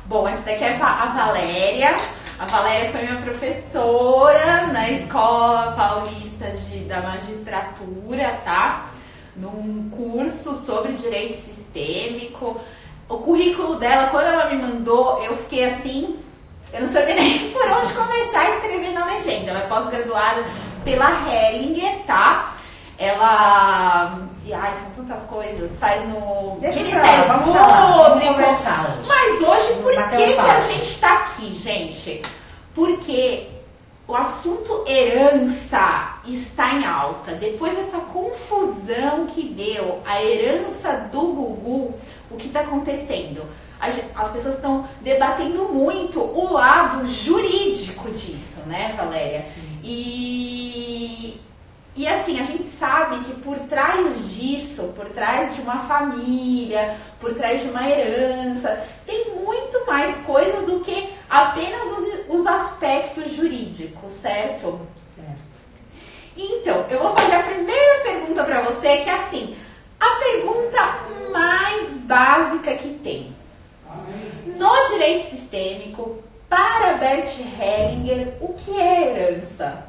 Bom, essa daqui é a Valéria. A Valéria foi minha professora na Escola Paulista da Magistratura, tá? Num curso sobre direito sistêmico. O currículo dela, quando ela me mandou, eu fiquei assim, eu não sabia nem por onde começar a escrever na legenda. Ela é pós-graduada pela Hellinger, tá? Ela... Ai, são tantas coisas. Faz no Ministério Público. Mas hoje, por que a gente tá aqui, gente? Porque o assunto herança está em alta. Depois dessa confusão que deu a herança do Gugu, o que está acontecendo? As pessoas estão debatendo muito o lado jurídico disso, né, Valéria? E assim, a gente sabe que por trás disso, por trás de uma família, por trás de uma herança, tem muito mais coisas do que apenas os aspectos jurídicos, certo? Certo. Então, eu vou fazer a primeira pergunta para você, que é assim, a pergunta mais básica que tem. No direito sistêmico, para Bert Hellinger, o que é herança?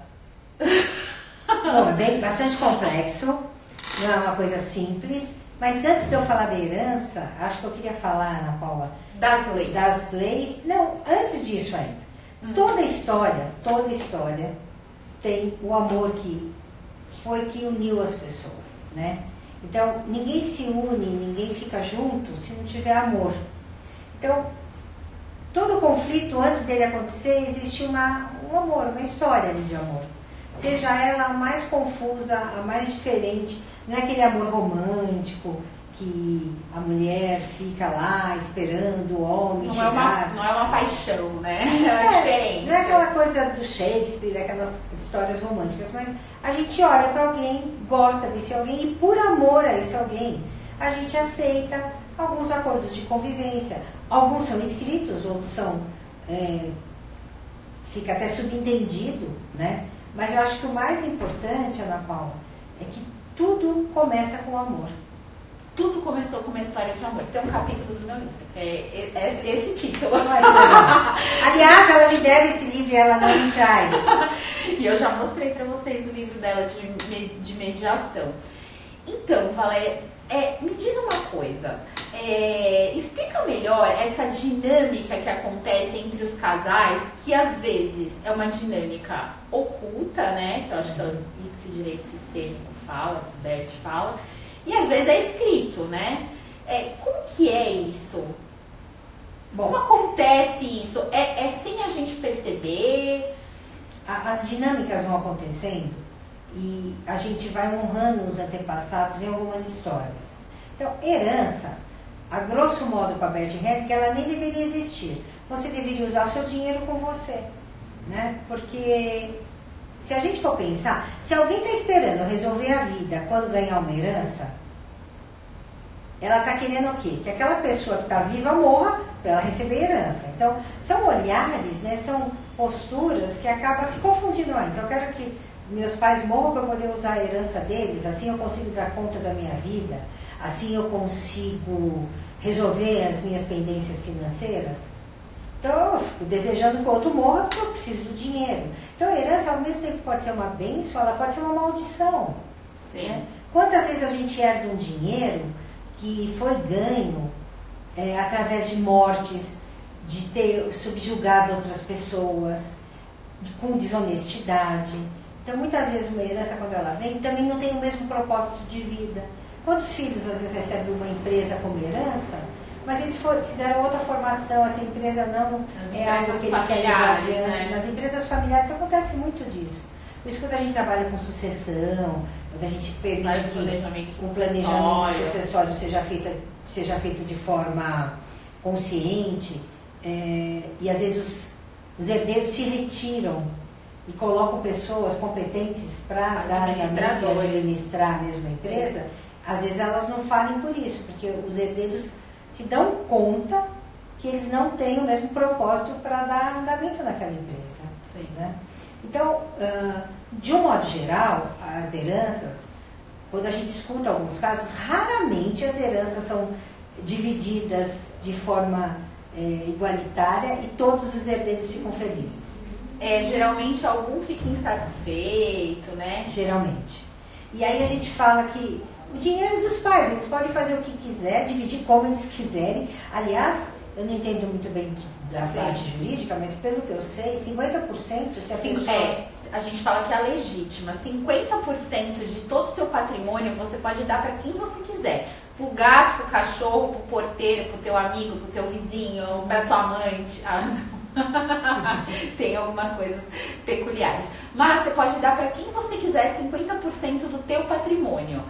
Bom, é bastante complexo, não é uma coisa simples, mas antes de eu falar da herança, acho que eu queria falar, Ana Paula, das leis. Das leis, não, antes disso ainda. Toda história tem o amor que uniu as pessoas, né? Então, ninguém se une, ninguém fica junto se não tiver amor. Então, todo conflito, antes dele acontecer, existe um amor, uma história ali de amor. Seja ela a mais confusa, a mais diferente, não é aquele amor romântico que a mulher fica lá esperando o homem chegar. Não é uma paixão, né? É diferente. Não é aquela coisa do Shakespeare, aquelas histórias românticas, mas a gente olha para alguém, gosta desse alguém e por amor a esse alguém, a gente aceita alguns acordos de convivência. Alguns são escritos, outros são... fica até subentendido, né? Mas eu acho que o mais importante, Ana Paula, é que tudo começa com amor. Tudo começou com uma história de amor. Tem um capítulo do meu livro, que é esse título. Aliás, ela me deve esse livro e ela não me traz. E eu já mostrei para vocês o livro dela de mediação. Então, Valéria, me diz uma coisa. Explica melhor essa dinâmica que acontece entre os casais, que às vezes é uma dinâmica oculta, né? Que eu acho que é isso que o direito sistêmico fala, que o Bert fala, e às vezes é escrito, né? Como que é isso? Bom, como acontece isso? É sem a gente perceber? As dinâmicas vão acontecendo e a gente vai honrando os antepassados em algumas histórias. Então, herança, a grosso modo para Bert Hellinger, ela nem deveria existir. Você deveria usar o seu dinheiro com você, né? Porque se a gente for pensar, se alguém está esperando resolver a vida quando ganhar uma herança, ela está querendo o quê? Que aquela pessoa que está viva morra para ela receber herança. Então, são olhares, né? São posturas que acabam se confundindo. Então, eu quero que meus pais morram para eu poder usar a herança deles, assim eu consigo dar conta da minha vida, assim eu consigo resolver as minhas pendências financeiras. Então eu fico desejando que o outro morra porque eu preciso do dinheiro. Então a herança ao mesmo tempo pode ser uma bênção, ela pode ser uma maldição. Sim. Né? Quantas vezes a gente herda um dinheiro que foi ganho através de mortes, de ter subjugado outras pessoas, com desonestidade. Então, muitas vezes uma herança, quando ela vem, também não tem o mesmo propósito de vida. Quantos filhos, às vezes, recebem uma empresa como herança, mas eles fizeram outra formação, essa empresa não é algo que ele quer levar adiante. Né? Nas empresas familiares acontece muito disso. Por isso, quando a gente trabalha com sucessão, quando a gente permite que o planejamento sucessório seja feito de forma consciente, e às vezes os herdeiros se retiram e colocam pessoas competentes para administrar mesmo a empresa, às vezes elas não falem por isso, porque os herdeiros se dão conta que eles não têm o mesmo propósito para dar andamento naquela empresa. Né? Então, de um modo geral, as heranças, quando a gente escuta alguns casos, raramente as heranças são divididas de forma igualitária e todos os herdeiros ficam felizes. Geralmente algum fica insatisfeito, né? Geralmente. E aí a gente fala que o dinheiro é dos pais, eles podem fazer o que quiser, dividir como eles quiserem. Aliás, eu não entendo muito bem da parte jurídica, mas pelo que eu sei, 50% se a pessoa... a gente fala que é a legítima. 50% de todo o seu patrimônio você pode dar para quem você quiser. Pro gato, pro cachorro, pro porteiro, pro teu amigo, pro teu vizinho, pra tua amante. Tem algumas coisas peculiares. Mas você pode dar para quem você quiser 50% do teu patrimônio.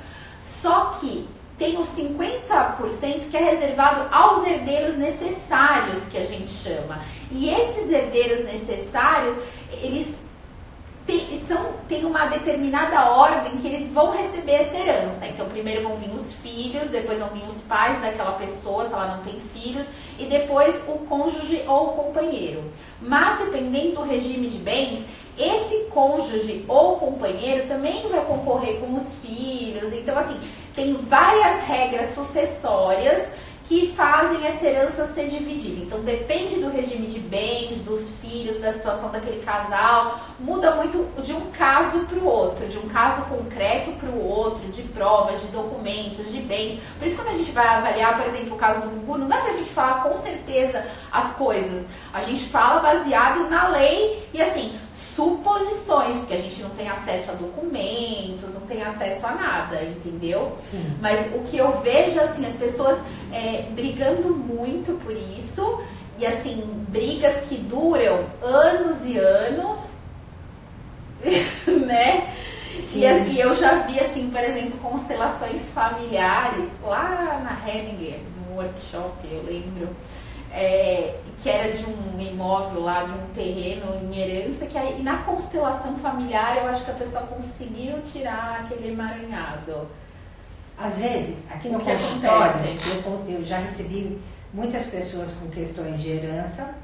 Só que tem os 50% que é reservado aos herdeiros necessários, que a gente chama. E esses herdeiros necessários, eles têm uma determinada ordem que eles vão receber essa herança. Então, primeiro vão vir os filhos, depois vão vir os pais daquela pessoa, se ela não tem filhos, e depois o cônjuge ou o companheiro. Mas, dependendo do regime de bens, esse cônjuge ou companheiro também vai concorrer com os filhos. Então, assim, tem várias regras sucessórias que fazem essa herança ser dividida. Então, depende do regime de bens, dos filhos, da situação daquele casal. Muda muito de um caso para o outro, de um caso concreto para o outro, de provas, de documentos, de bens. Por isso, quando a gente vai avaliar, por exemplo, o caso do Gugu, não dá pra gente falar com certeza as coisas. A gente fala baseado na lei e, assim, suposições, porque a gente não tem acesso a documentos, não tem acesso a nada, entendeu? Sim. Mas o que eu vejo, assim, as pessoas brigando muito por isso, e, assim, brigas que duram anos e anos, né? E eu já vi, assim, por exemplo, constelações familiares, lá na Hellinger, no workshop, eu lembro, que era de um imóvel lá, de um terreno em herança, que aí na constelação familiar eu acho que a pessoa conseguiu tirar aquele emaranhado. Às vezes, aqui no consultório, eu já recebi muitas pessoas com questões de herança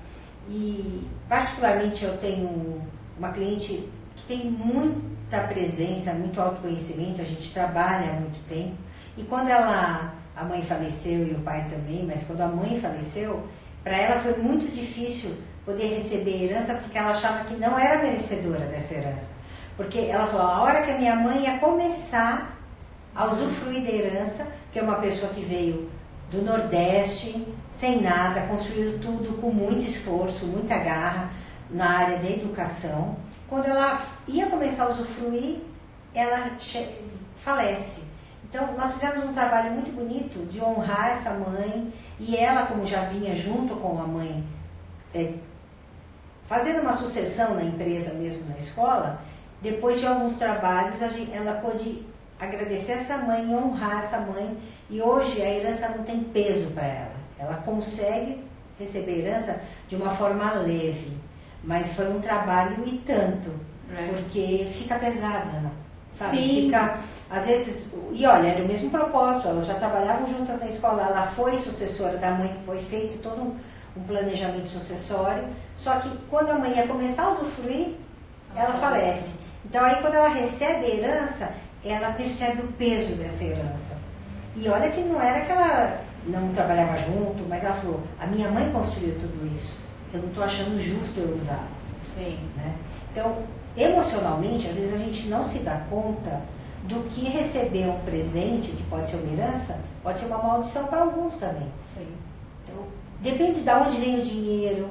e, particularmente, eu tenho uma cliente que tem muita presença, muito autoconhecimento, a gente trabalha há muito tempo e quando a mãe faleceu e o pai também, mas quando a mãe faleceu, para ela foi muito difícil poder receber herança porque ela achava que não era merecedora dessa herança. Porque ela falou, a hora que a minha mãe ia começar a usufruir da herança, que é uma pessoa que veio do Nordeste, sem nada, construiu tudo com muito esforço, muita garra na área da educação. Quando ela ia começar a usufruir, ela falece. Então, nós fizemos um trabalho muito bonito de honrar essa mãe e ela, como já vinha junto com a mãe, fazendo uma sucessão na empresa mesmo, na escola, depois de alguns trabalhos, ela pôde agradecer essa mãe, honrar essa mãe e hoje a herança não tem peso para ela. Ela consegue receber herança de uma forma leve, mas foi um trabalho e tanto, porque fica pesada, sabe? Sim. Fica, às vezes, e olha, era o mesmo propósito, elas já trabalhavam juntas na escola, ela foi sucessora da mãe, foi feito todo um planejamento sucessório, só que quando a mãe ia começar a usufruir, ela falece. Então aí quando ela recebe a herança, ela percebe o peso dessa herança. E olha que não era que ela não trabalhava junto, mas ela falou, a minha mãe construiu tudo isso, eu não estou achando justo eu usar. Sim. Né? Então, emocionalmente, às vezes a gente não se dá conta do que receber um presente, que pode ser uma herança, pode ser uma maldição para alguns também. Sim. Então, depende de onde vem o dinheiro.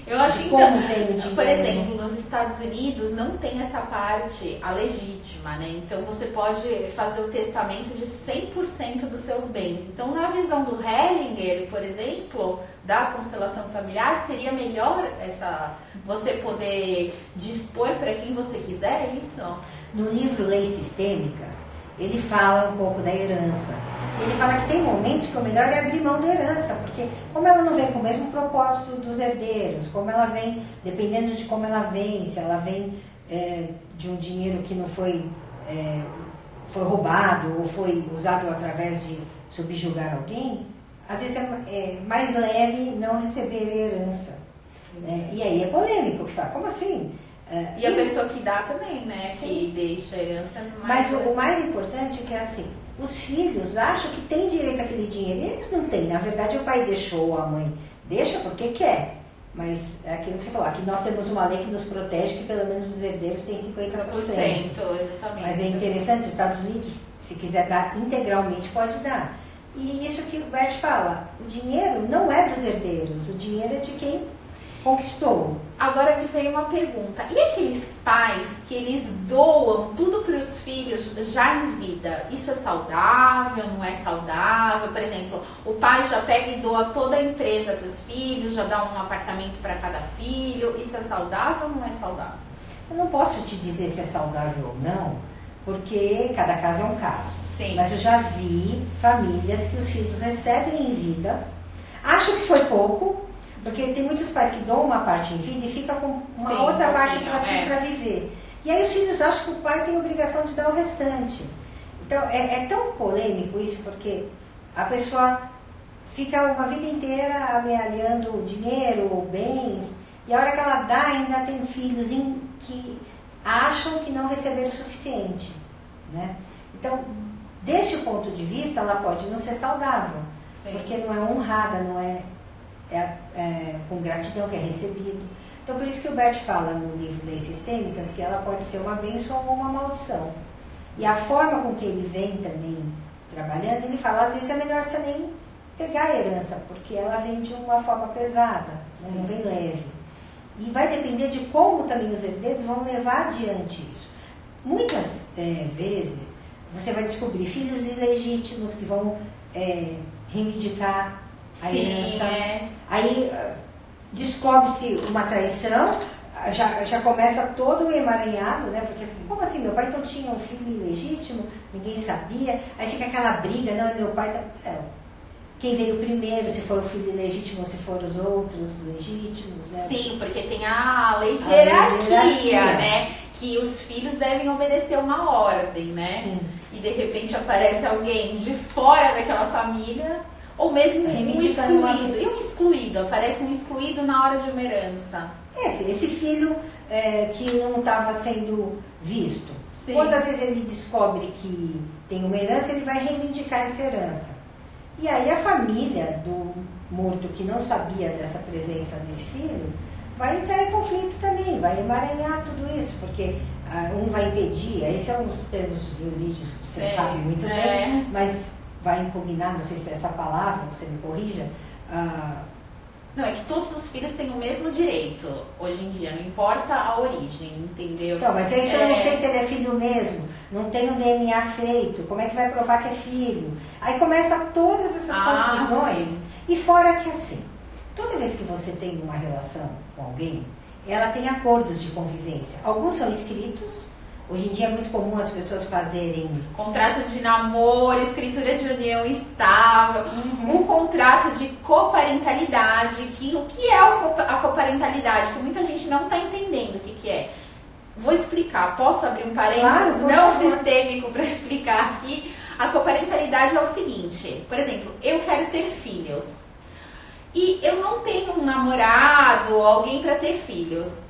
Eu acho que, como vem o dinheiro. por exemplo, nos Estados Unidos não tem essa parte, a legítima, né? Então você pode fazer o testamento de 100% dos seus bens. Então, na visão do Hellinger, por exemplo, da constelação familiar, seria melhor você poder dispor para quem você quiser isso? No livro Leis Sistêmicas, ele fala um pouco da herança. Ele fala que tem momentos que o melhor é abrir mão da herança, porque como ela não vem com o mesmo propósito dos herdeiros, como ela vem, dependendo de como ela vem, se ela vem de um dinheiro que não foi roubado ou foi usado através de subjugar alguém, às vezes é mais leve não receber herança. E aí é polêmico, que fala, como assim? A pessoa que dá também, né? Sim. Que deixa a herança mais... Mas o mais importante é que assim, os filhos acham que tem direito àquele dinheiro. E eles não têm. Na verdade, o pai deixou, a mãe deixa porque quer. Mas é aquilo que você falou, aqui nós temos uma lei que nos protege, que pelo menos os herdeiros têm 50%. Exatamente. Mas é interessante, os Estados Unidos, se quiser dar integralmente, pode dar. E isso que o Bert fala, o dinheiro não é dos herdeiros, o dinheiro é de quem conquistou. Agora me veio uma pergunta, e aqueles pais que eles doam tudo para os filhos já em vida? Isso é saudável, não é saudável? Por exemplo, o pai já pega e doa toda a empresa para os filhos, já dá um apartamento para cada filho, isso é saudável ou não é saudável? Eu não posso te dizer se é saudável ou não, porque cada caso é um caso. Sim. Mas eu já vi famílias que os filhos recebem em vida, acham que foi pouco, porque tem muitos pais que dão uma parte em vida e fica com uma outra parte para viver. E aí os filhos acham que o pai tem a obrigação de dar o restante. Então é tão polêmico isso, porque a pessoa fica uma vida inteira amealhando dinheiro ou bens, e a hora que ela dá ainda tem filhos que acham que não receberam o suficiente, né? Então, deste ponto de vista, ela pode não ser saudável, porque não é honrada, não é com gratidão que é recebido. Então, por isso que o Bert fala no livro Leis Sistêmicas que ela pode ser uma bênção ou uma maldição. E a forma com que ele vem também trabalhando, ele fala, às vezes é melhor você nem pegar a herança, porque ela vem de uma forma pesada, né? Não vem leve. E vai depender de como também os herdeiros vão levar adiante isso. Muitas vezes você vai descobrir filhos ilegítimos que vão reivindicar a herança. Aí descobre-se uma traição, já começa todo o emaranhado, né? Porque, como assim, meu pai então tinha um filho ilegítimo, ninguém sabia, aí fica aquela briga, não, meu pai tá... Quem veio primeiro, se for o filho ilegítimo ou se for os outros legítimos, né? Sim, porque tem a lei de hierarquia, né? Que os filhos devem obedecer uma ordem, né? Sim. E de repente aparece alguém de fora daquela família, ou mesmo um excluído. E um excluído, aparece um excluído na hora de uma herança. Esse filho que não estava sendo visto. Sim. Quantas vezes ele descobre que tem uma herança, ele vai reivindicar essa herança. E aí a família do morto que não sabia dessa presença desse filho vai entrar em conflito também, vai emaranhar tudo isso, porque um vai impedir, esses são os termos jurídicos que você sabe muito bem, mas vai impugnar, não sei se é essa palavra, você me corrija. Não, é que todos os filhos têm o mesmo direito hoje em dia, não importa a origem, entendeu? Então, mas aí eu não sei se ele é filho mesmo, não tem o DNA feito, como é que vai provar que é filho? Aí começa todas essas confusões. Sim. E fora que assim, toda vez que você tem uma relação com alguém, ela tem acordos de convivência. Alguns são escritos. Hoje em dia é muito comum as pessoas fazerem... Contrato de namoro, escritura de união estável, um contrato de coparentalidade. O que é a coparentalidade? Que muita gente não está entendendo o que é. Vou explicar, posso abrir um parênteses não sistêmico para explicar aqui? A coparentalidade é o seguinte, por exemplo, eu quero ter filhos e eu não tenho um namorado ou alguém para ter filhos.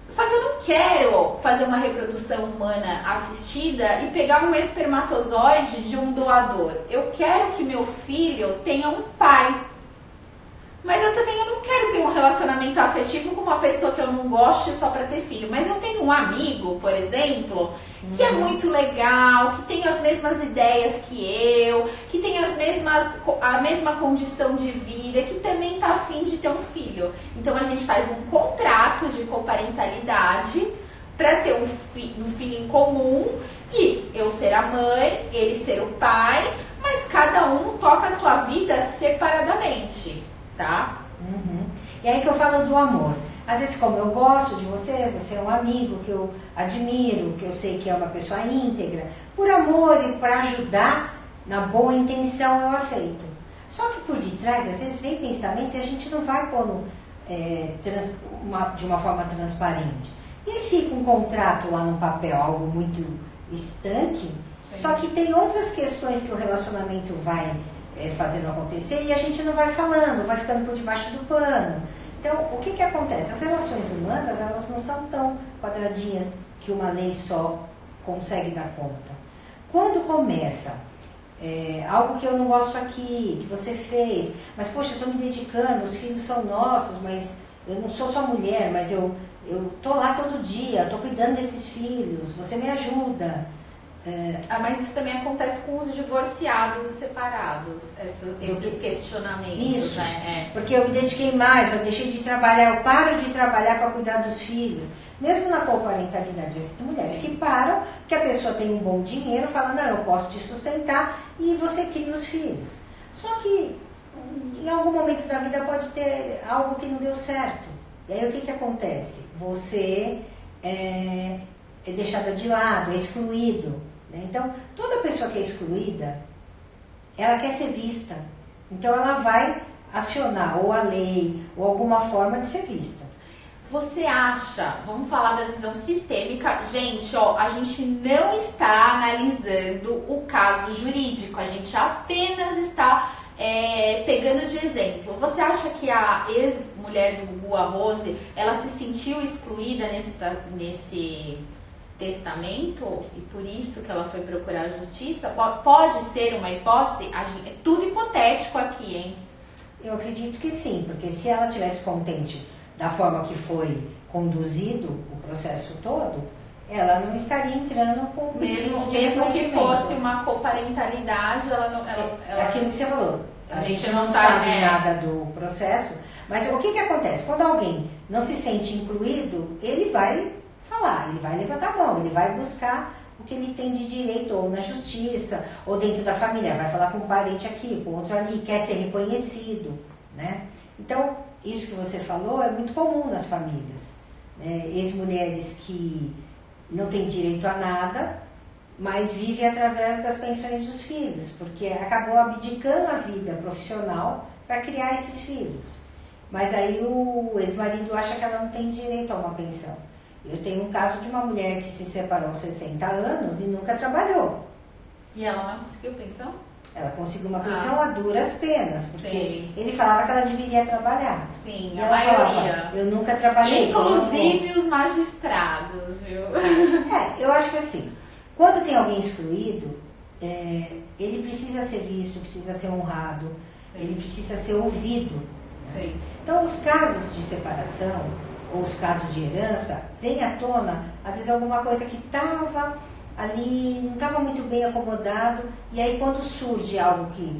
Só que eu não quero fazer uma reprodução humana assistida e pegar um espermatozoide de um doador. Eu quero que meu filho tenha um pai. Mas eu não quero ter um relacionamento afetivo com uma pessoa que eu não goste só para ter filho. Mas eu tenho um amigo, por exemplo, que é muito legal, que tem as mesmas ideias que eu, que tem a mesma condição de vida, que também está afim de ter um filho. Então a gente faz um contrato de coparentalidade para ter um filho em comum e eu ser a mãe, ele ser o pai, mas cada um toca a sua vida separadamente. Tá? E aí que eu falo do amor. Às vezes, como eu gosto de você, você é um amigo que eu admiro, que eu sei que é uma pessoa íntegra, por amor e para ajudar, na boa intenção eu aceito. Só que por detrás, às vezes, vem pensamentos e a gente não vai pôr de uma forma transparente. E aí fica um contrato lá no papel, algo muito estanque, só que tem outras questões que o relacionamento vai fazendo acontecer e a gente não vai falando, vai ficando por debaixo do pano. Então, o que acontece? As relações humanas, elas não são tão quadradinhas que uma lei só consegue dar conta. Quando começa algo que eu não gosto aqui, que você fez, mas poxa, eu estou me dedicando, os filhos são nossos, mas eu não sou só mulher, mas eu estou lá todo dia, estou cuidando desses filhos, você me ajuda. Mas isso também acontece com os divorciados e separados, esses questionamentos. Isso, né? Porque eu me dediquei mais, eu deixei de trabalhar, eu paro de trabalhar para cuidar dos filhos. Mesmo na coparentalidade, essas mulheres que param, que a pessoa tem um bom dinheiro, fala, não, eu posso te sustentar, e você cria os filhos. Só que em algum momento da vida pode ter algo que não deu certo. E aí o que acontece? Você é deixada de lado, é excluído. Né? Então, toda pessoa que é excluída, ela quer ser vista. Então, ela vai acionar ou a lei ou alguma forma de ser vista. Você acha, vamos falar da visão sistêmica, gente, a gente não está analisando o caso jurídico, a gente apenas está pegando de exemplo. Você acha que a ex-mulher do Gugu, a Rose, ela se sentiu excluída nesse testamento e por isso que ela foi procurar a justiça? Pode ser uma hipótese? É tudo hipotético aqui, hein? Eu acredito que sim, porque se ela estivesse contente da forma que foi conduzido o processo todo, ela não estaria entrando com mesmo que fosse uma coparentalidade, ela não... Aquilo que você falou, a gente não sabe nada do processo, mas o que acontece? Quando alguém não se sente incluído, ele vai falar, ele vai levantar a mão, ele vai buscar o que ele tem de direito, ou na justiça, ou dentro da família, vai falar com um parente aqui, com outro ali, quer ser reconhecido, né? Então, isso que você falou é muito comum nas famílias, né? Ex-mulheres que não têm direito a nada, mas vivem através das pensões dos filhos, porque acabou abdicando a vida profissional para criar esses filhos. Mas aí o ex-marido acha que ela não tem direito a uma pensão. Eu tenho um caso de uma mulher que se separou aos 60 anos e nunca trabalhou. E ela não conseguiu pensão? Ela conseguiu uma pensão a duras penas, porque sim. Ele falava que ela deveria trabalhar. Sim, e a ela maioria. Falava, eu nunca trabalhei. Inclusive os magistrados, viu? Eu acho que assim, quando tem alguém excluído, ele precisa ser visto, precisa ser honrado, sim. Ele precisa ser ouvido. Né? Sim. Então, os casos de separação ou os casos de herança, vem à tona, às vezes, alguma coisa que estava ali, não estava muito bem acomodado, e aí quando surge algo que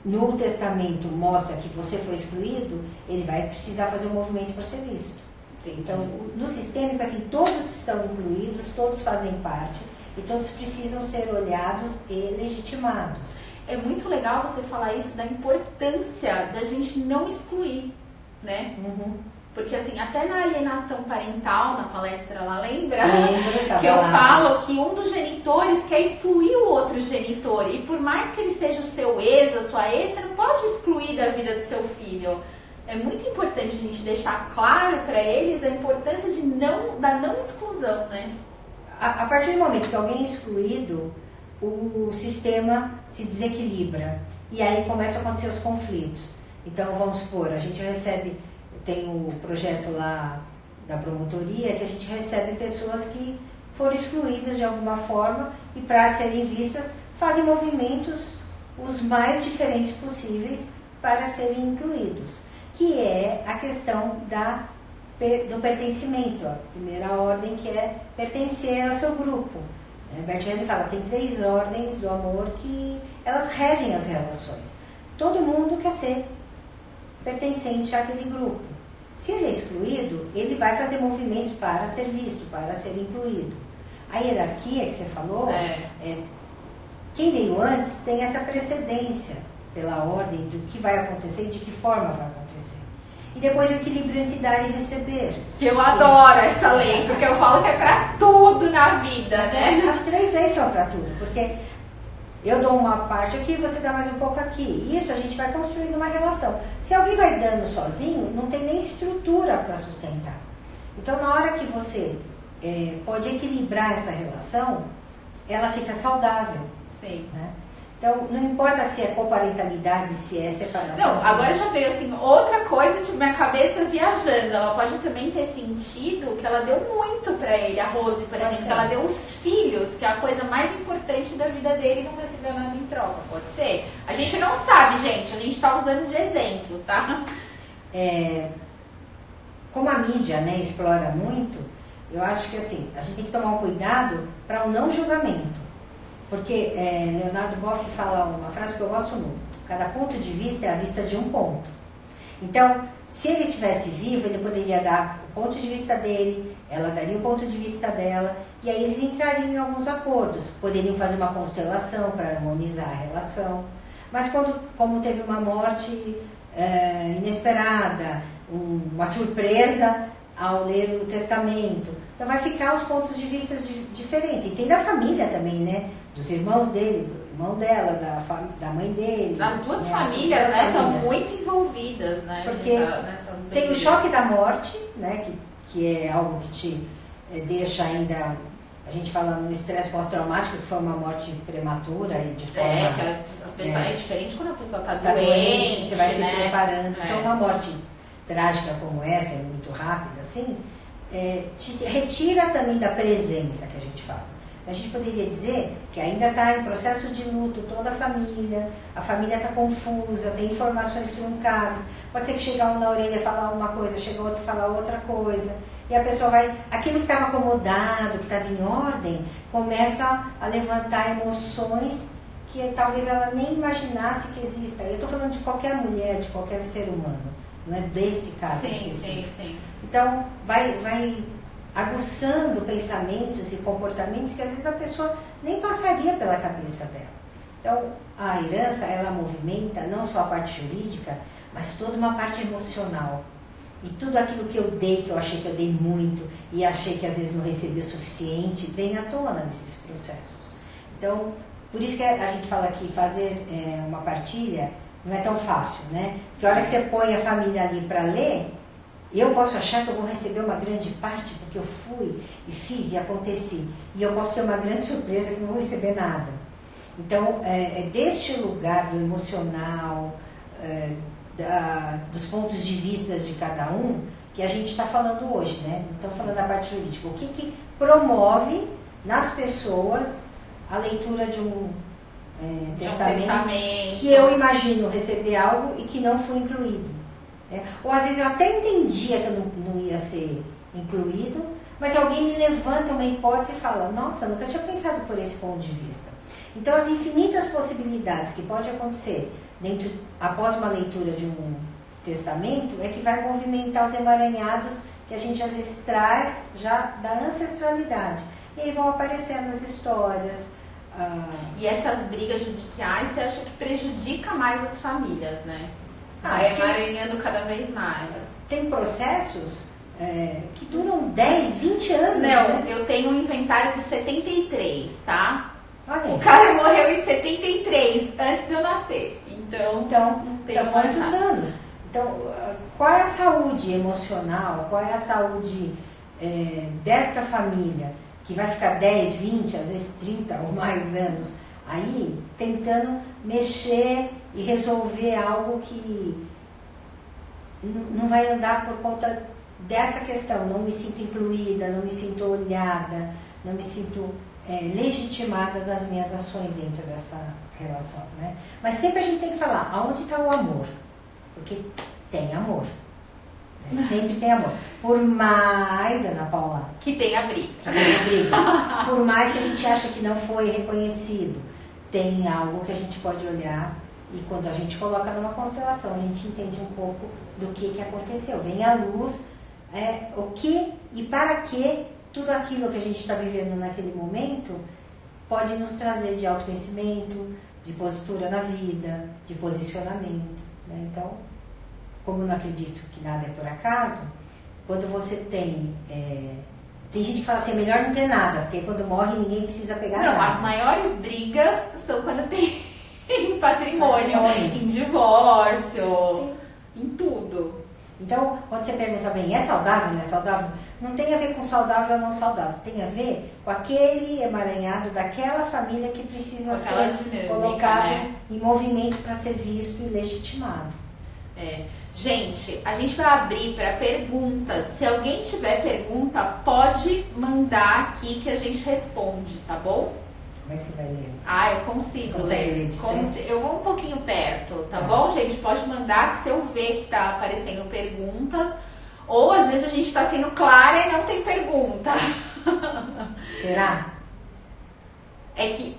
no testamento mostra que você foi excluído, ele vai precisar fazer um movimento para ser visto. Entendi. Então, no sistêmico, assim, todos estão incluídos, todos fazem parte, e todos precisam ser olhados e legitimados. É muito legal você falar isso, da importância da gente não excluir, né? Uhum. Porque assim, até na alienação parental, na palestra lá, lembra? Lembro, que eu falo que um dos genitores quer excluir o outro genitor. E por mais que ele seja o seu ex, a sua ex, você não pode excluir da vida do seu filho. É muito importante a gente deixar claro para eles a importância da não exclusão, né? A partir do momento que alguém é excluído, o sistema se desequilibra. E aí começam a acontecer os conflitos. Então, vamos supor, a gente recebe... Tem o projeto lá da promotoria que a gente recebe pessoas que foram excluídas de alguma forma e para serem vistas fazem movimentos os mais diferentes possíveis para serem incluídos, que é a questão do pertencimento, a primeira ordem que é pertencer ao seu grupo. Bert Hellinger fala, tem 3 ordens do amor que elas regem as relações. Todo mundo quer ser pertencente àquele grupo. Se ele é excluído, ele vai fazer movimentos para ser visto, para ser incluído. A hierarquia que você falou, quem veio antes tem essa precedência pela ordem do que vai acontecer e de que forma vai acontecer. E depois o equilíbrio entre dar e receber. Que eu adoro essa lei, porque eu falo que é para tudo na vida, né? As 3 leis são para tudo, porque eu dou uma parte aqui, você dá mais um pouco aqui. Isso a gente vai construindo uma relação. Se alguém vai dando sozinho, não tem nem estrutura para sustentar. Então, na hora que você pode equilibrar essa relação, ela fica saudável. Sim. Né? Então, não importa se é coparentalidade, se é separação. Não, agora já veio assim, outra coisa, tipo, minha cabeça viajando. Ela pode também ter sentido que ela deu muito pra ele, a Rose, por exemplo, que ela deu os filhos, que é a coisa mais importante da vida dele, e não recebeu nada em troca. Pode ser? A gente não sabe, gente, a gente tá usando de exemplo, tá? Como a mídia, né, explora muito, eu acho que assim, a gente tem que tomar um cuidado para o não julgamento. Porque Leonardo Boff fala uma frase que eu gosto muito: cada ponto de vista é a vista de um ponto. Então, se ele estivesse vivo, ele poderia dar o ponto de vista dele, ela daria o ponto de vista dela, e aí eles entrariam em alguns acordos. Poderiam fazer uma constelação para harmonizar a relação. Mas como teve uma morte inesperada, uma surpresa ao ler o testamento, então vai ficar os pontos de vista diferentes. E tem da família também, né? Dos irmãos dele, do irmão dela, da mãe dele. As duas famílias, né, estão muito envolvidas, né? Porque nessas tem o choque da morte, né? Que é algo que te deixa ainda, a gente fala no estresse pós-traumático, que foi uma morte prematura e de forma... que as pessoas, é diferente quando a pessoa está doente, você vai se né? preparando. Então, uma morte trágica como essa, muito rápida, assim, te retira também da presença que a gente fala. A gente poderia dizer que ainda está em processo de luto toda a família está confusa, tem informações truncadas, pode ser que chegue um na orelha e falar uma coisa, chega outro e falar outra coisa, e a pessoa vai, aquilo que estava acomodado, que estava em ordem, começa a levantar emoções que talvez ela nem imaginasse que exista. Eu estou falando de qualquer mulher, de qualquer ser humano, não é desse caso específico. Sim. Então, vai aguçando pensamentos e comportamentos que às vezes a pessoa nem passaria pela cabeça dela. Então, a herança, ela movimenta não só a parte jurídica, mas toda uma parte emocional. E tudo aquilo que eu dei, que eu achei que eu dei muito, e achei que às vezes não recebi o suficiente, vem à tona nesses processos. Então, por isso que a gente fala que fazer uma partilha não é tão fácil, né? Porque a hora que você põe a família ali para ler, eu posso achar que eu vou receber uma grande parte, porque eu fui e fiz e aconteci. E eu posso ter uma grande surpresa que não vou receber nada. Então, é deste lugar do emocional, dos pontos de vista de cada um, que a gente está falando hoje, né? Então, falando da parte jurídica. O que promove nas pessoas a leitura de um testamento que eu imagino receber algo e que não foi incluído. Ou às vezes eu até entendia que eu não ia ser incluído, mas alguém me levanta uma hipótese e fala: nossa, eu nunca tinha pensado por esse ponto de vista. Então, as infinitas possibilidades que pode acontecer após uma leitura de um testamento é que vai movimentar os emaranhados que a gente às vezes traz já da ancestralidade. E aí vão aparecendo as histórias. E essas brigas judiciais, você acha que prejudica mais as famílias, né? Emaranhando cada vez mais. Tem processos que duram 10, 20 anos. Não, né? Eu tenho um inventário de 73, tá? Olha. O cara morreu em 73, antes de eu nascer. Então quantos anos? Então, qual é a saúde emocional, qual é a saúde desta família, que vai ficar 10, 20, às vezes 30 ou mais anos aí, tentando mexer e resolver algo que não vai andar por conta dessa questão. Não me sinto incluída, não me sinto olhada, não me sinto legitimada das minhas ações dentro dessa relação, né? Mas sempre a gente tem que falar aonde está o amor, porque tem amor, né? Sempre tem amor. Por mais, Ana Paula, que tenha briga, por mais que a gente acha que não foi reconhecido, tem algo que a gente pode olhar, e quando a gente coloca numa constelação, a gente entende um pouco do que aconteceu. Vem à luz o que e para que tudo aquilo que a gente está vivendo naquele momento pode nos trazer de autoconhecimento, de postura na vida, de posicionamento, né? Então, como eu não acredito que nada é por acaso, quando você tem gente que fala assim, é melhor não ter nada, porque quando morre ninguém precisa pegar nada. Não, as maiores brigas são quando tem em patrimônio, em divórcio, sim, em tudo. Então, quando você pergunta bem, é saudável, não é saudável? Não tem a ver com saudável ou não saudável. Tem a ver com aquele emaranhado daquela família que precisa ser dinâmica, colocado né? em movimento para ser visto e legitimado. Gente, a gente vai abrir para perguntas. Se alguém tiver pergunta, pode mandar aqui que a gente responde, tá bom? Como é que você vai ler? Eu consigo Consegue ler ler. de distância? Eu vou um pouquinho perto, tá bom, gente? Pode mandar que se eu ver que tá aparecendo perguntas, ou às vezes a gente tá sendo clara e não tem pergunta. Será? É que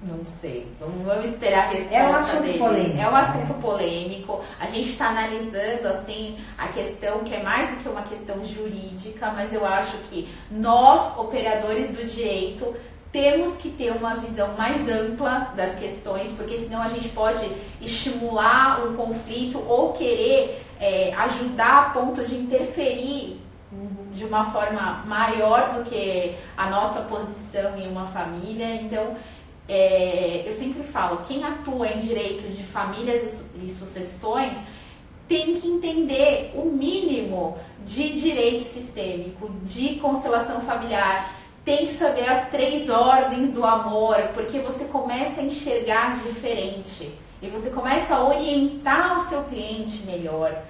não sei, vamos esperar a resposta É um assunto dele. polêmico. É um assunto polêmico. A gente está analisando assim a questão que é mais do que uma questão jurídica, mas eu acho que nós, operadores do direito, temos que ter uma visão mais ampla das questões, porque senão a gente pode estimular um conflito ou querer ajudar a ponto de interferir de uma forma maior do que a nossa posição em uma família. Então, eu sempre falo, quem atua em direito de famílias e sucessões tem que entender o mínimo de direito sistêmico, de constelação familiar, tem que saber as 3 ordens do amor, porque você começa a enxergar diferente e você começa a orientar o seu cliente melhor,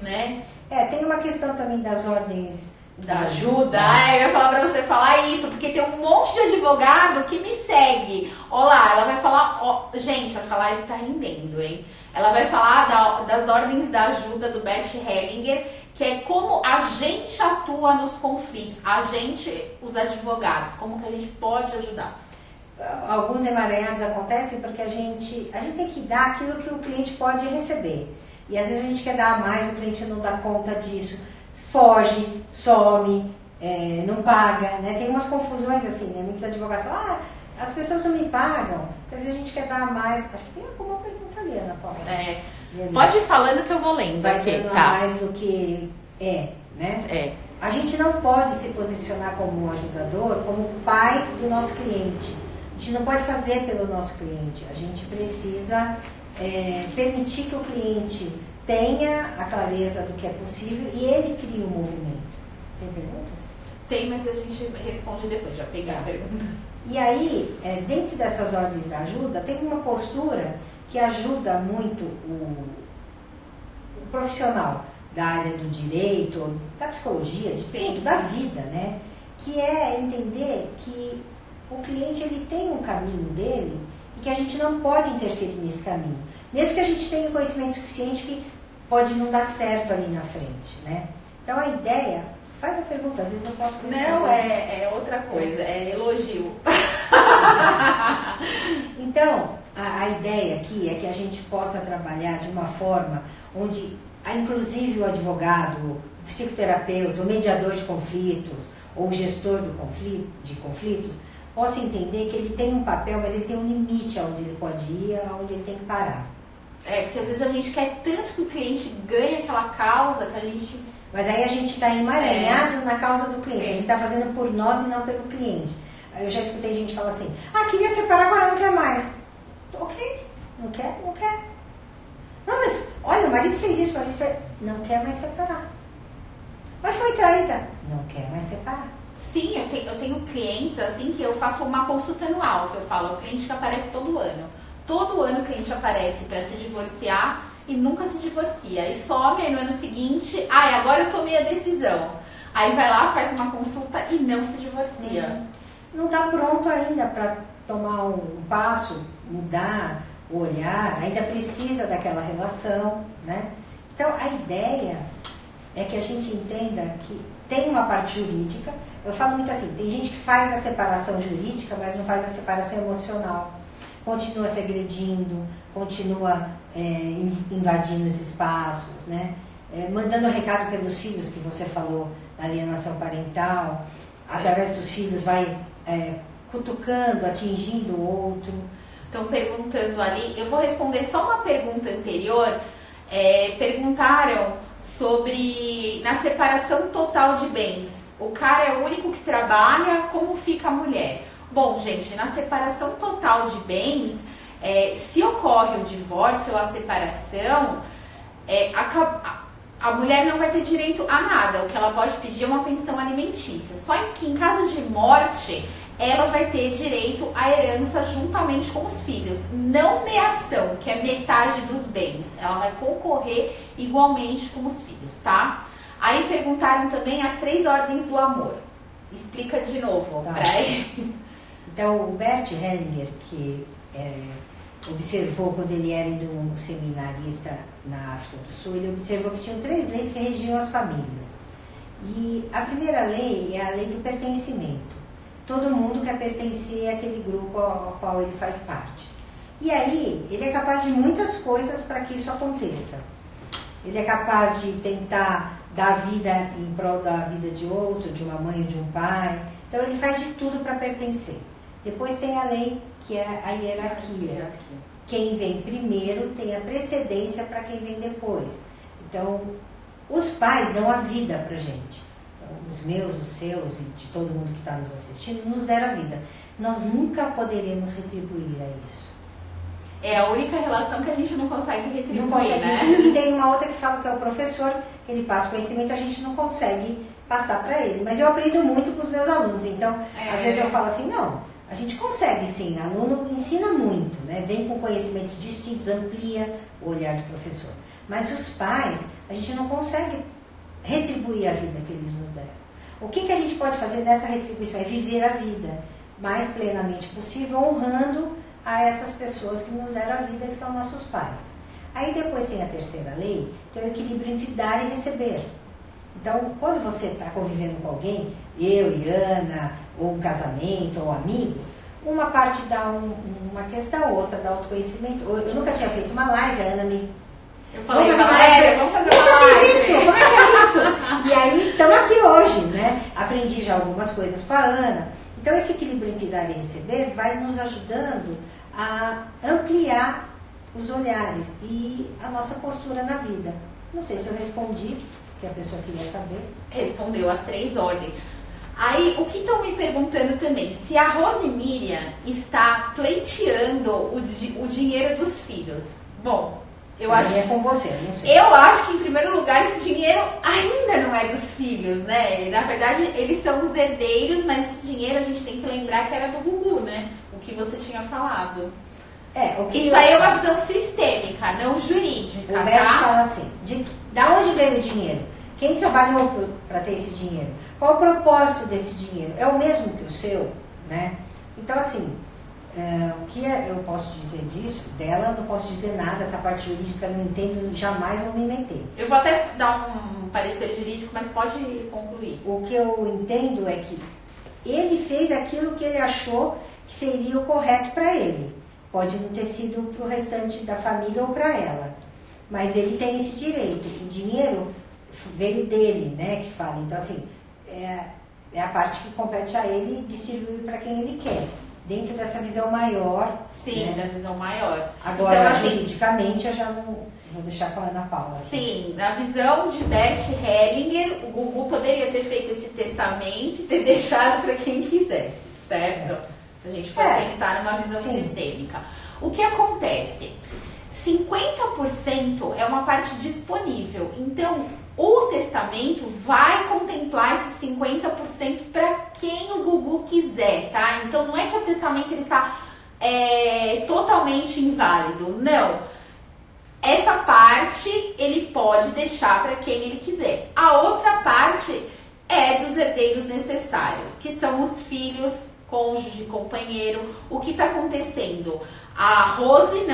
né? Tem uma questão também das ordens Da ajuda. Eu ia falar pra você falar isso, porque tem um monte de advogado que me segue. Olá, ela vai falar... gente, essa live tá rendendo, hein? Ela vai falar das ordens da ajuda do Bert Hellinger, que é como a gente atua nos conflitos. A gente, os advogados, como que a gente pode ajudar. Alguns emaranhados acontecem porque a gente tem que dar aquilo que o cliente pode receber. E às vezes a gente quer dar mais, o cliente não dá conta disso. Foge, some, não paga, né? Tem umas confusões assim, né? Muitos advogados falam, as pessoas não me pagam, mas a gente quer dar mais. Acho que tem alguma pergunta ali, Ana Paula. Pode ir falando que eu vou lendo. Vai dando mais do que né? A gente não pode se posicionar como um ajudador, como pai do nosso cliente. A gente não pode fazer pelo nosso cliente. A gente precisa permitir que o cliente tenha a clareza do que é possível e ele cria um movimento. Tem perguntas? Tem, mas a gente responde depois, já peguei a pergunta. E aí, dentro dessas ordens de ajuda, tem uma postura que ajuda muito o profissional da área do direito, da psicologia, de tudo, da vida, né? Que é entender que o cliente ele tem um caminho dele e que a gente não pode interferir nesse caminho. Mesmo que a gente tenha conhecimento suficiente que pode não dar certo ali na frente, né? Então a ideia, faz a pergunta, às vezes eu posso responder. Não, é outra coisa, é elogio. Então, a ideia aqui é que a gente possa trabalhar de uma forma onde, inclusive o advogado, o psicoterapeuta, o mediador de conflitos, ou o gestor de conflitos, possa entender que ele tem um papel, mas ele tem um limite aonde ele pode ir, aonde ele tem que parar. Porque às vezes a gente quer tanto que o cliente ganhe aquela causa que a gente... Mas aí a gente está emaranhado na causa do cliente. A gente está fazendo por nós e não pelo cliente. Eu já escutei gente falar assim, queria separar, agora não quer mais. Ok, não quer, não quer. Não, mas olha, o marido fez isso, o marido fez... Não quer mais separar. Mas foi traída. Não quer mais separar. Sim, eu tenho clientes assim que eu faço uma consulta anual, que eu falo, é o cliente que aparece todo ano. Todo ano o cliente aparece para se divorciar e nunca se divorcia. E some, aí no ano seguinte, agora eu tomei a decisão. Aí vai lá, faz uma consulta e não se divorcia. Não está pronto ainda para tomar um passo, mudar o olhar, ainda precisa daquela relação, né? Então a ideia é que a gente entenda que tem uma parte jurídica. Eu falo muito assim, tem gente que faz a separação jurídica, mas não faz a separação emocional. Continua se agredindo, continua invadindo os espaços, né? Mandando recado pelos filhos, que você falou, da alienação parental, através dos filhos vai cutucando, atingindo o outro. Estão perguntando ali, eu vou responder só uma pergunta anterior. Perguntaram sobre, na separação total de bens, o cara é o único que trabalha, como fica a mulher? Bom, gente, na separação total de bens, se ocorre o divórcio ou a separação, a mulher não vai ter direito a nada. O que ela pode pedir é uma pensão alimentícia. Só que em caso de morte, ela vai ter direito à herança juntamente com os filhos. Não meação, que é metade dos bens. Ela vai concorrer igualmente com os filhos, tá? Aí perguntaram também as 3 ordens do amor. Explica de novo para eles. Então, o Bert Hellinger, que observou quando ele era um seminarista na África do Sul, ele observou que tinham 3 leis que regiam as famílias. E a primeira lei é a lei do pertencimento. Todo mundo quer pertencer àquele grupo ao qual ele faz parte. E aí, ele é capaz de muitas coisas para que isso aconteça. Ele é capaz de tentar dar vida em prol da vida de outro, de uma mãe ou de um pai. Então, ele faz de tudo para pertencer. Depois tem a lei, que é a hierarquia. Quem vem primeiro tem a precedência para quem vem depois. Então, os pais dão a vida para a gente. Então, os meus, os seus e de todo mundo que está nos assistindo, nos deram a vida. Nós nunca poderemos retribuir a isso. É a única relação que a gente não consegue retribuir, não consegue, né? E tem uma outra que fala que é o professor, que ele passa conhecimento, a gente não consegue passar para ele. Mas eu aprendo muito com os meus alunos. Então, às vezes eu falo assim, não... A gente consegue, sim. O aluno ensina muito, né? Vem com conhecimentos distintos, amplia o olhar do professor. Mas os pais, a gente não consegue retribuir a vida que eles nos deram. O que a gente pode fazer dessa retribuição? É viver a vida mais plenamente possível, honrando a essas pessoas que nos deram a vida, que são nossos pais. Aí depois tem a terceira lei, que é o equilíbrio entre dar e receber. Então, quando você está convivendo com alguém, eu e Ana, ou um casamento, ou amigos, uma parte dá uma questão, outra dá outro conhecimento. Eu nunca tinha feito uma live, a Ana me... Eu falei, Valéria, vamos fazer uma live. Isso, como é que é isso? E aí, estamos aqui hoje, né? Aprendi já algumas coisas com a Ana. Então, esse equilíbrio entre dar e receber vai nos ajudando a ampliar os olhares e a nossa postura na vida. Não sei se eu respondi, que a pessoa queria saber. Respondeu as 3 ordens. Aí, o que estão me perguntando também, se a Rosemiriam está pleiteando o dinheiro dos filhos. Bom, eu acho... É com você, não sei. Eu acho que, em primeiro lugar, esse dinheiro ainda não é dos filhos, né? Na verdade, eles são os herdeiros, mas esse dinheiro a gente tem que lembrar que era do Gugu, né? O que você tinha falado. Isso aí é uma visão sistêmica, não jurídica, o Bert tá? fala assim, da onde veio o dinheiro? Quem trabalhou para ter esse dinheiro? Qual o propósito desse dinheiro? É o mesmo que o seu, né? Então, assim, o que eu posso dizer disso? Dela não posso dizer nada, essa parte jurídica eu não entendo, jamais vou me meter. Eu vou até dar um parecer jurídico, mas pode concluir. O que eu entendo é que ele fez aquilo que ele achou que seria o correto para ele. Pode não ter sido para o restante da família ou para ela. Mas ele tem esse direito. O dinheiro veio dele, né? Que fala. Então, assim, é a parte que compete a ele distribuir para quem ele quer. Dentro dessa visão maior. Sim, né? Da visão maior. Agora, então, assim, juridicamente, eu já não vou deixar com a Ana Paula. Sim, na visão de Bert Hellinger, o Gugu poderia ter feito esse testamento e ter deixado para quem quisesse, certo? Se a gente for pensar numa visão sistêmica. O que acontece? 50% é uma parte disponível. Então, o testamento vai contemplar esse 50% para quem o Gugu quiser, tá? Então, não é que o testamento ele está totalmente inválido. Não. Essa parte ele pode deixar para quem ele quiser. A outra parte é dos herdeiros necessários, que são os filhos, cônjuge, companheiro. O que está acontecendo? A Rose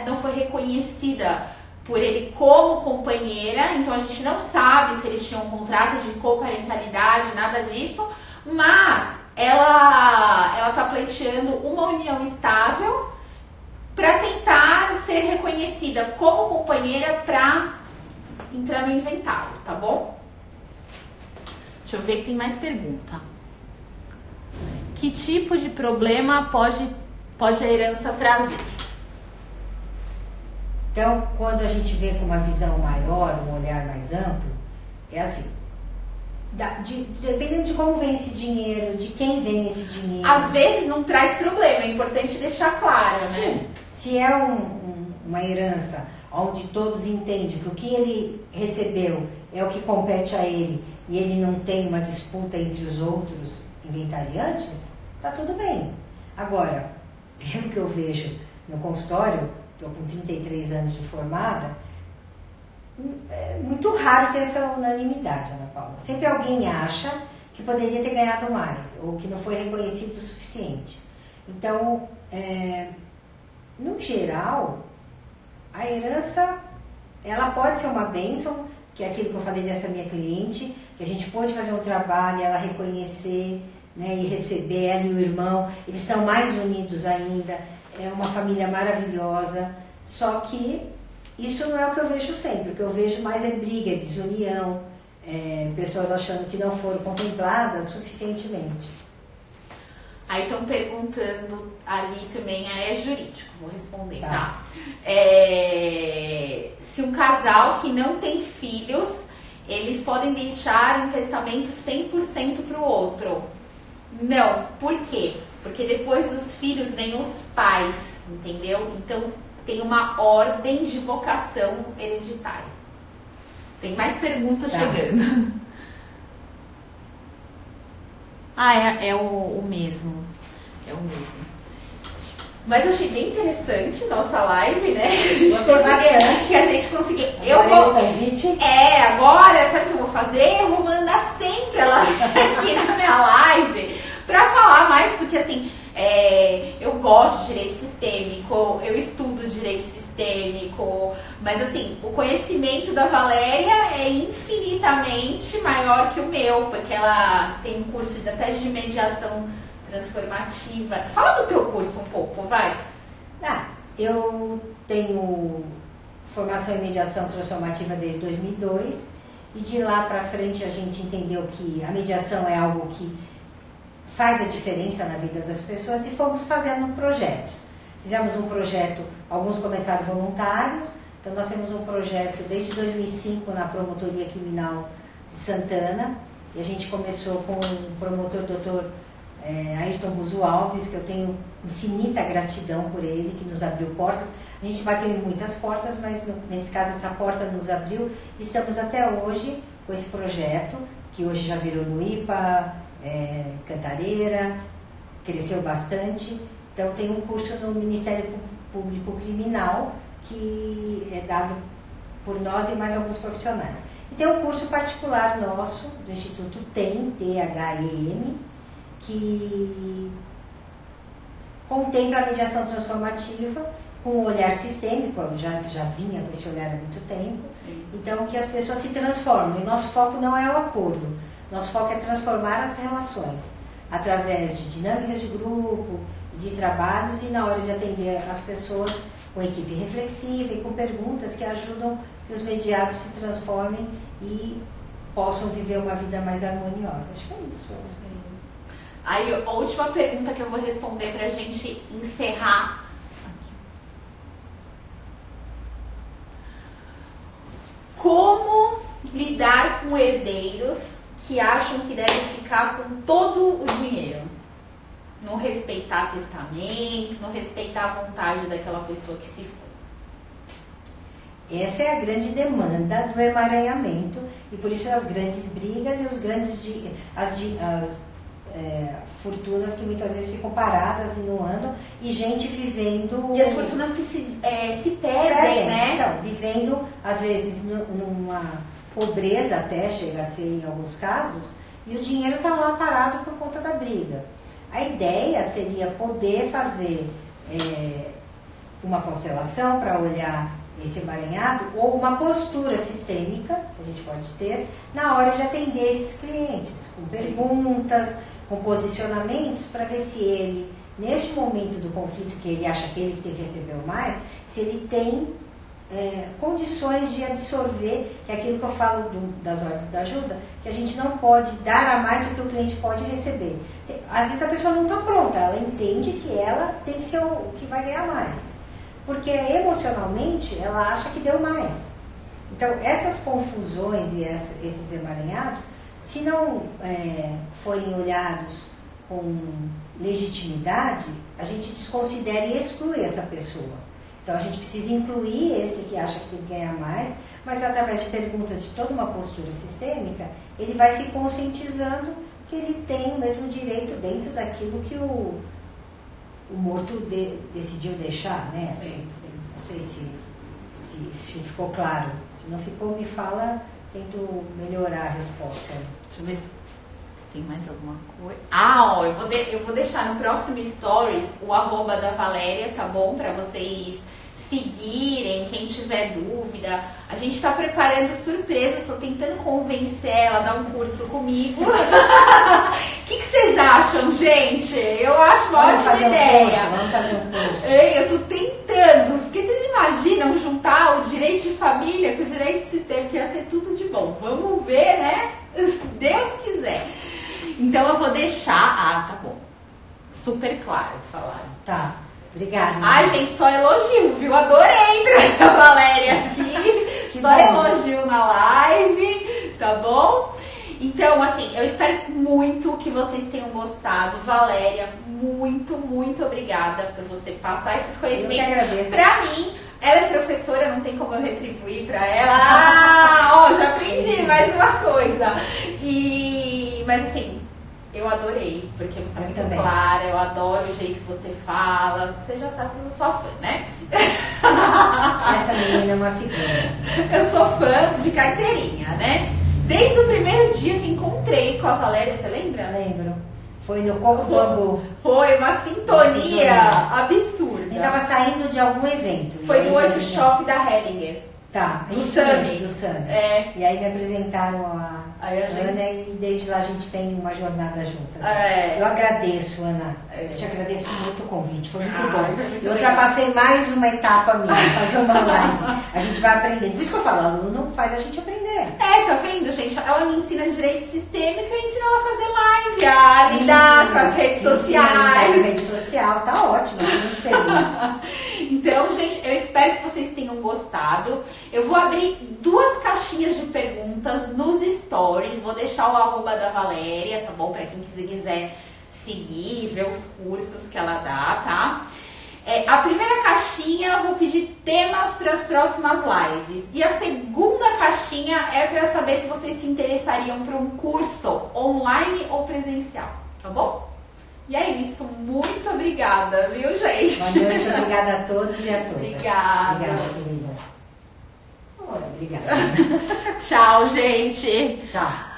não foi reconhecida por ele como companheira, então a gente não sabe se eles tinham um contrato de coparentalidade, nada disso, mas ela está pleiteando uma união estável para tentar ser reconhecida como companheira para entrar no inventário, tá bom? Deixa eu ver que tem mais pergunta. Que tipo de problema pode a herança trazer? Então, quando a gente vê com uma visão maior, um olhar mais amplo, é assim, dependendo de como vem esse dinheiro, de quem vem esse dinheiro. Às vezes não traz problema, é importante deixar claro, né? Sim. Se é uma herança onde todos entendem que o que ele recebeu é o que compete a ele e ele não tem uma disputa entre os outros inventariantes, tá tudo bem. Agora, pelo que eu vejo no consultório, estou com 33 anos de formada, é muito raro ter essa unanimidade, Ana Paula. Sempre alguém acha que poderia ter ganhado mais ou que não foi reconhecido o suficiente. Então, no geral, a herança, ela pode ser uma bênção, que é aquilo que eu falei dessa minha cliente, que a gente pode fazer um trabalho, ela reconhecer, né, e receber, ela e o irmão, eles estão mais unidos ainda, é uma família maravilhosa, só que isso não é o que eu vejo sempre, o que eu vejo mais é briga, desunião, pessoas achando que não foram contempladas suficientemente. Aí estão perguntando ali também, é jurídico, vou responder, tá? Se um casal que não tem filhos, eles podem deixar um testamento 100% para o outro. Não, por quê? Porque depois dos filhos vem os pais, entendeu? Então tem uma ordem de vocação hereditária. Tem mais perguntas chegando. É o mesmo. É o mesmo. Mas eu achei bem interessante nossa live, né? Que a gente conseguiu. Agora, sabe o que eu vou fazer? Eu vou mandar sempre ela aqui na minha live pra falar mais, porque assim, eu gosto de direito sistêmico, eu estudo direito sistêmico, mas assim, o conhecimento da Valéria é infinitamente maior que o meu, porque ela tem um curso até de mediação transformativa. Fala do teu curso um pouco, vai. Eu tenho formação em mediação transformativa desde 2002 e de lá para frente a gente entendeu que a mediação é algo que faz a diferença na vida das pessoas e fomos fazendo projetos. Fizemos um projeto, alguns começaram voluntários, então nós temos um projeto desde 2005 na Promotoria Criminal de Santana, e a gente começou com o promotor doutor Ayrton Buzo Alves, que eu tenho infinita gratidão por ele, que nos abriu portas. A gente bateu em muitas portas, mas nesse caso essa porta nos abriu. Estamos até hoje com esse projeto, que hoje já virou no IPA, Cantareira, cresceu bastante. Então tem um curso no Ministério Público Criminal, que é dado por nós e mais alguns profissionais. E tem um curso particular nosso, do Instituto TEM, THEM, que contempla a mediação transformativa com um olhar sistêmico, eu já vinha com esse olhar há muito tempo. Então, que as pessoas se transformam. E nosso foco não é o acordo, nosso foco é transformar as relações através de dinâmicas de grupo, de trabalhos e na hora de atender as pessoas com equipe reflexiva e com perguntas que ajudam que os mediados se transformem e possam viver uma vida mais harmoniosa. Acho que é isso. Aí, a última pergunta que eu vou responder pra gente encerrar. Como lidar com herdeiros que acham que devem ficar com todo o dinheiro? Não respeitar testamento, não respeitar a vontade daquela pessoa que se foi. Essa é a grande demanda do emaranhamento e por isso as grandes brigas e os grandes fortunas que muitas vezes ficam paradas e não andam e gente vivendo... E as fortunas que se perdem, né? Então, vivendo às vezes numa pobreza até, chega a ser em alguns casos, e o dinheiro está lá parado por conta da briga. A ideia seria poder fazer uma constelação para olhar esse emaranhado ou uma postura sistêmica que a gente pode ter na hora de atender esses clientes, com perguntas, com posicionamentos, para ver se ele, neste momento do conflito que ele acha que ele que recebeu mais, se ele tem condições de absorver, que é aquilo que eu falo das ordens da ajuda, que a gente não pode dar a mais do que o cliente pode receber. Às vezes a pessoa não está pronta, ela entende que ela tem que ser o que vai ganhar mais, porque emocionalmente ela acha que deu mais. Então essas confusões e esses emaranhados, se não forem olhados com legitimidade, a gente desconsidera e exclui essa pessoa. Então a gente precisa incluir esse que acha que tem que ganhar mais, mas através de perguntas de toda uma postura sistêmica, ele vai se conscientizando que ele tem o mesmo direito dentro daquilo que o morto decidiu deixar, né? Assim, não sei se ficou claro. Se não ficou, me fala, tento melhorar a resposta. Deixa eu ver se tem mais alguma coisa. Ah, ó, eu vou deixar no próximo Stories o @ da Valéria, tá bom? Pra vocês seguirem, quem tiver dúvida. A gente tá preparando surpresas, tô tentando convencer ela a dar um curso comigo. O que vocês acham, gente? Eu acho uma ótima ideia. Vamos fazer um curso. Eu tô tentando, porque vocês imaginam juntar o direito de família com o direito de sistema, que ia ser tudo de bom. Vamos ver, né? Se Deus quiser. Então eu vou deixar. Ah, tá bom. Super claro falar. Tá. Obrigada. Ai, gente, só elogio, viu? Adorei trazer a Valéria aqui. Só elogio na live, tá bom? Então, assim, eu espero muito que vocês tenham gostado. Valéria, muito, muito obrigada por você passar esses conhecimentos. Eu que agradeço. Pra mim, ela é professora, não tem como eu retribuir pra ela. Ah, ó, já aprendi mais uma coisa. Mas assim, eu adorei, porque você é muito clara, eu adoro o jeito que você fala. Você já sabe que eu sou fã, né? Essa menina é uma figura. Eu sou fã de carteirinha, né? Desde o primeiro dia que encontrei com a Valéria, você lembra? Lembro. Foi no Coco Bambu. Foi uma sintonia absurda. Ele estava saindo de algum evento. Foi do workshop da Hellinger. Tá, do Sami. É. E aí me apresentaram a Ana e desde lá a gente tem uma jornada juntas. É. Eu agradeço, Ana. Eu te agradeço muito o convite, foi muito bom. Eu legal. Ultrapassei mais uma etapa minha, fazer uma live. A gente vai aprendendo. Por isso que eu falo, aluno faz a gente aprender. Tá vendo, gente? Ela me ensina direito sistêmico e eu ensino ela a fazer live, a lidar com as redes sociais. A rede social, tá ótimo, eu tô muito feliz. Então, gente, eu espero que vocês tenham gostado. Eu vou abrir 2 caixinhas de perguntas nos stories. Vou deixar o @ da Valéria, tá bom? Pra quem quiser seguir, ver os cursos que ela dá, tá? A primeira caixinha eu vou pedir temas para as próximas lives. E a segunda caixinha é para saber se vocês se interessariam por um curso online ou presencial, tá bom? E é isso. Muito obrigada, viu, gente? Boa noite, obrigada a todos e a todas. Obrigada. Obrigada, querida. Obrigada. Tchau, gente. Tchau.